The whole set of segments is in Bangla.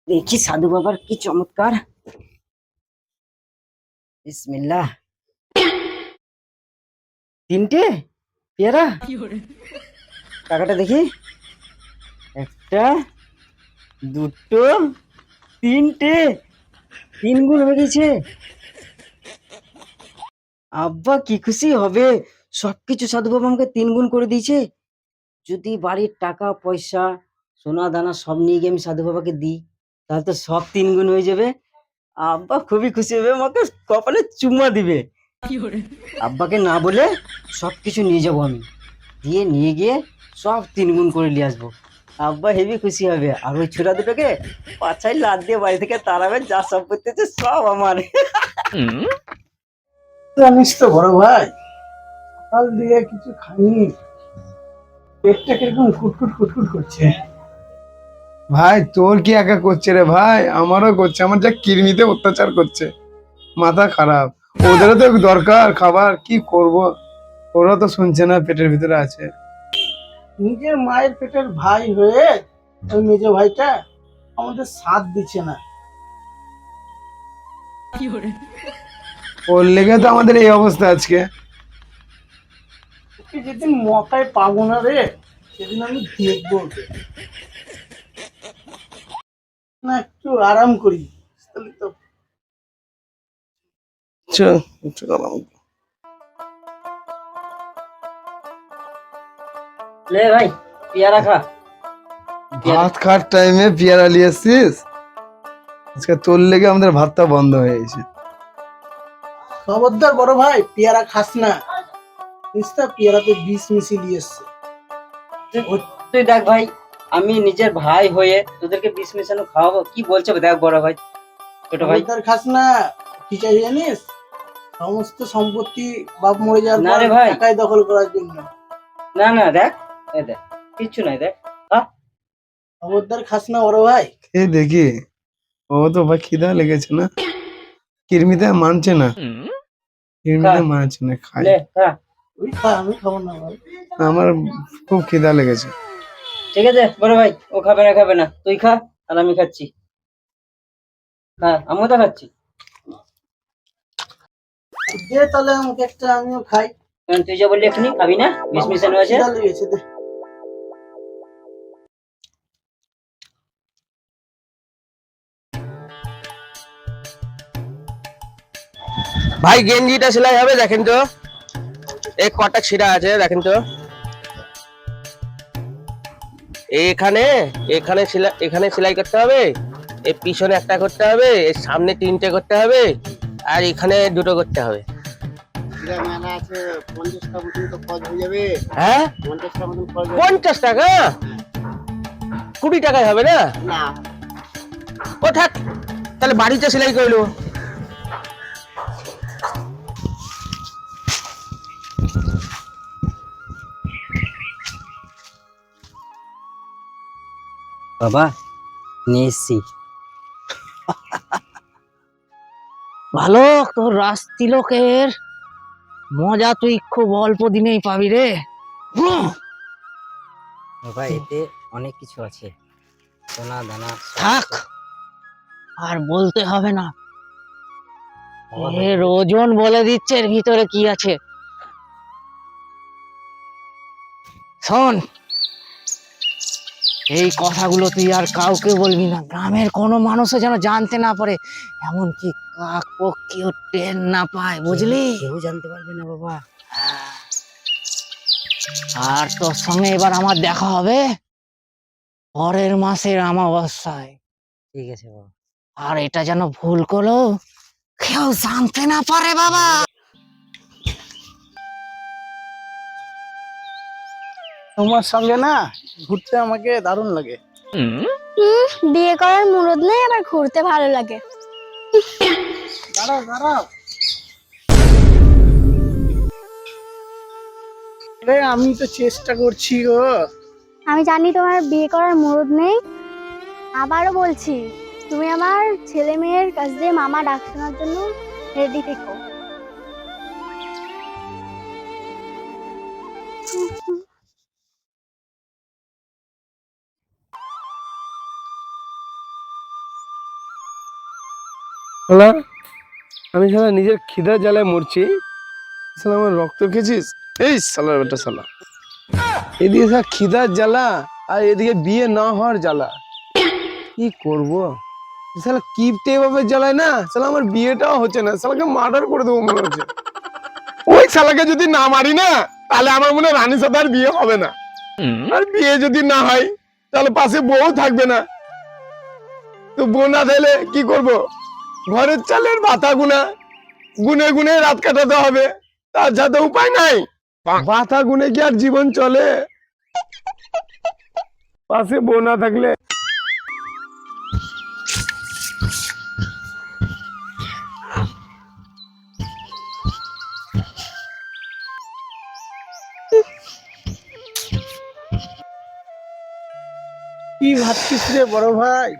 দেখি সাধু বাবার কি চমৎকার। বিসমিল্লাহ। তিনটে পেয়ারা, টাকাটা দেখি। একটা, দুটো, তিনটে, তিন গুণ হয়ে গেছে। আব্বা কি খুশি হবে। সবকিছু সাধু বাবা আমাকে তিন গুণ করে দিয়েছে। যদি বাড়ির টাকা পয়সা সোনা দানা সব নিয়ে গিয়ে আমি সাধু বাবাকে দিই, তাহলে তো সব তিন গুণ হয়ে যাবে। আব্বা খুবই খুশি হবে, আমাকে কপালে চুম্মা দিবে। আব্বাকে না বলে সবকিছু নিয়ে যাবো আমি, দিয়ে নিয়ে গিয়ে সব তিন গুণ করে নিয়ে আসবো। আব্বা হেবি খুশি হবে, আর ওই ছোড়া দুটোকে পাছায় লাদ দিয়ে বাড়ি থেকে তাড়াবে। যা সম্পত্তি আছে সব আমার। জানিস তো বড় ভাই, সকাল দিয়ে কিছু খাইনি, পেটটা কিরকম কুটকুট কুটকুট করছে। ভাই তোর কি একা করছে রে ভাই, আমারও করছে। আমার যা কিরমিতে অত্যাচার করছে, মাথা খারাপ। ওদেরও তো দরকার খাবার, কি করব। ওরা তো শুনছে না, পেটের ভিতরে আছে। নিজের মায়ের পেটের ভাই হয়ে ওই মেজ ভাইটা আমাদের সাথ দিচ্ছে না। ওর লেগে তো আমাদের এই অবস্থা আজকে। ওকে যেদিন মকায় পাবো না রে, সেদিন আমি দেখবো ওকে। না একটু আরাম করি, তাহলে তো। চল, একটু গরম। লে ভাই, পেয়ারা খা। ভাত খাওয়ার টাইমে পেয়ারা নিয়ে আসছিস। আজকে তোর লেগে আমাদের ভাতটা বন্ধ হয়ে গেছে। খবরদার বড় ভাই, পেয়ারা খাস না। নিস্তা পেয়ারাতে বিষ মিশিয়ে দিয়ে এসছে। তুই দেখ ভাই, আমি নিজের ভাই হয়ে তোদেরকে বিষ মেশানো খাওয়াবো? কি বলছো দেখ বড় ভাই, ছোট ভাই। খবরদার খাস না। কি চাই জানিস? সমস্ত সম্পত্তি বাপ মরে যাওয়ার না পর রে ভাই, একাই দখল করার জন্য। না না, দেখ এই দেখ, কিচ্ছু নাই, দেখ। হ্যাঁ, খবরদার খাস না বড় ভাই। খেয়ে দেখি। ও তো ভাই খিদা লেগেছে না, কিরমিতে মানছে না, খা, কিরমিতে মানছে না, খাই। লে খা। তুই খা, আমি খাবো না ভাই। আমার খুব খিদা লেগেছে। ঠিক আছে বড় ভাই, ও খাবে না খাবে না, তুই খা আর আমি খাচ্ছি। হ্যাঁ, আমিও তো খাচ্ছি। দে তাহলে আমাকে একটা, আমিও খাই। কারণ তুই যা বললি এখনই খাবি না, বিষ আমার খুব মেশানো আছে। খিদা লেগেছে, দে। ভাই গেঞ্জিটা সেলাই হবে দেখেন তো, এই কটা ছিঁড়া আছে দেখেন তো। এখানে এখানে সেলাই, এখানে সেলাই করতে হবে, এই পিছনে একটা করতে হবে, এই সামনে তিনটে করতে হবে, আর এখানে দুটো করতে হবে। মেলা আছে, 50টা মতন তো খরচ হয়ে যাবে। হ্যাঁ 50টা মতন খরচ 50 টাকা, 20 টাকায় হবে না? না। ও থাক, তাহলে বাড়িতে সেলাই করলো। বাবা নিয়ে এসছি। ভালো, তোর রাজতিলকের মজা তুই খুব অল্প দিনেই পাবি রে। বাবা এতে অনেক কিছু আছে, সোনা দানা সব থাক, আছে। আর বলতে হবে না, বাবা এর ওজন বলে দিচ্ছে এর ভিতরে কি আছে। শোন, এই কথাগুলো তুই আর কাউকে বলবি না, গ্রামের কোনো মানুষও যেন জানতে না পারে, এমনকি কাক পক্ষীও টের না পায়, বুঝলি? কেউ জানতে পারবে না বাবা। আর তোর সঙ্গে এবার আমার দেখা হবে পরের মাসের অমাবস্যায়। ঠিক আছে বাবা। আর এটা যেন ভুল করো কেউ জানতে না পারে বাবা। তোমার সঙ্গে না ঘুরতে আমাকে দারুণ লাগে। বিয়ে করার মুরদ নেই, আবার ঘুরতে ভালো লাগে। দাঁড়াও দাঁড়াও, আমি তো চেষ্টা করছি গো। আমি জানি তোমার বিয়ে করার মুরদ নেই, আবারও বলছি তুমি আমার ছেলে মেয়ের কাছ দিয়ে মামা ডাক শোনার জন্য রেডি থেকো। শালা আমি শালা নিজের খিদার জ্বালায় মরছি, শালা আমার রক্ত খেয়েছিস। এই শালার বেটা শালা, এদিকে শালা খিদার জ্বালা আর এদিকে বিয়ে না হওয়ার জ্বালা, কি করব? শালা কিপটে ভাবে জ্বালায় না, শালা আমার বিয়েটাও হচ্ছে না, শালাকে মার্ডার করে দেবো মনে হচ্ছে। ওই শালাকে যদি না মারি না, তাহলে আমার মনে হয় রানীর সাথে আর বিয়ে হবে না। আর বিয়ে যদি না হয় তাহলে পাশে বউ থাকবে না, তো বউ না দিলে কি করব? ঘরের চালের ভাতা গুনে গুনে রাত কাটাতে হবে, তার সাথে উপায় নাই। ভাতা গুনে কি আর জীবন চলে? পাশে বউ না থাকলে। কি ভাবছিস রে বড় ভাই?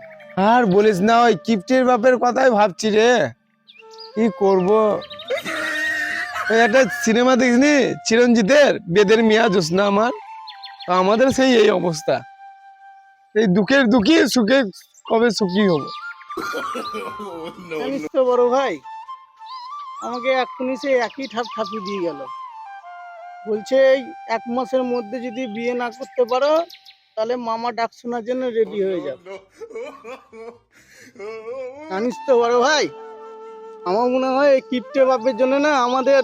আর বলিস না, ওই কিপ্টের বাপের কথাই ভাবছি রে, কি করব? ওই একটা সিনেমা দেখিসনি চিরঞ্জিতের, বেদের মিয়া জোসনা আমার, তো আমাদের সেই এই অবস্থা, এই দুঃখের দুঃখী সুখে কবে সুখী হবো। জানিস তো বড় ভাই, আমাকে এক্ষুনি সে একই ঠাপিয়ে দিয়ে গেল। বলছে এই 1 মাসের মধ্যে যদি বিয়ে না করতে পারো তাহলে মামা ডাক শোনার জন্য রেডি হয়ে যাবে। জানিস তো বড় ভাই, আমার মনে হয় এই কিপ্টে বাপের জন্য না আমাদের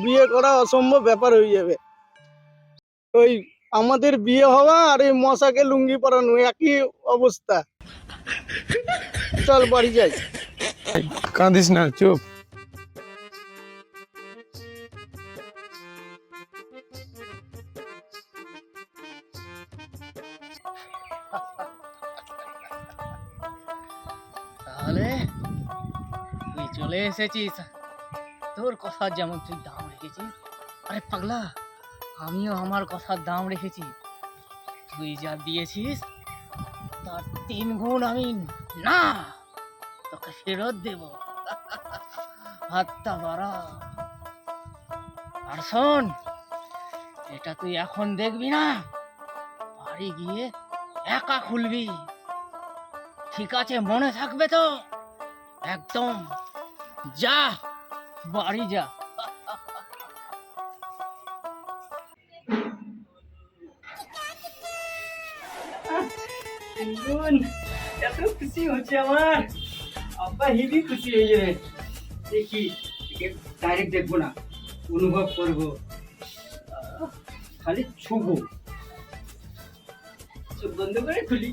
বিয়ে করা অসম্ভব ব্যাপার হয়ে যাবে। ওই আমাদের বিয়ে হওয়া আর এই মশাকে লুঙ্গি পরানো একই অবস্থা। চল বাড়ি যাই। কাঁদিস না, চুপ। তাহলে তুই চলে এসেছিস, তোর কথা যেমন তুই দাম রেখেছিস, আরে পাগলা আমিও আমার কথার দাম রেখেছি। তুই যা দিয়েছিস তার 3 গুণ আমি না তোকে ফেরত দেব। হাতটা বাড়া। আর শোন, এটা তুই এখন দেখবি না, বাড়ি গিয়ে একা খুলবি, ঠিক আছে? মনে থাকবে তো? একদম যা, বাড়ি যা। এত খুশি হচ্ছে আমার, আব্বা হেবি খুশি হয়ে যাবে। দেখি ডাইরেক্ট দেখবো না, অনুভব করবো, খালি ছুবো, চোখ বন্ধ করে খুলি।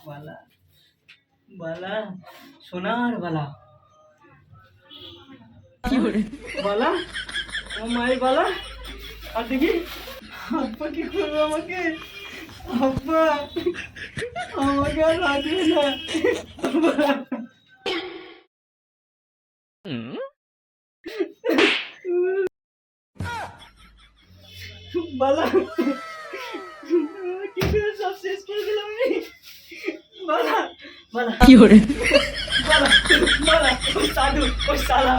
বালা বালা, সোনার বালা, বালা, আমার মায়ের বালা। আর দেখি আব্বা কি করবে আমাকে, আব্বা আমাকে আর রাখবে না। বালা, কি করে সব শেষ করে দিলাম আমি। বালা বালা, কি করে বালা বালা, ওই সাধু, ওই শালা।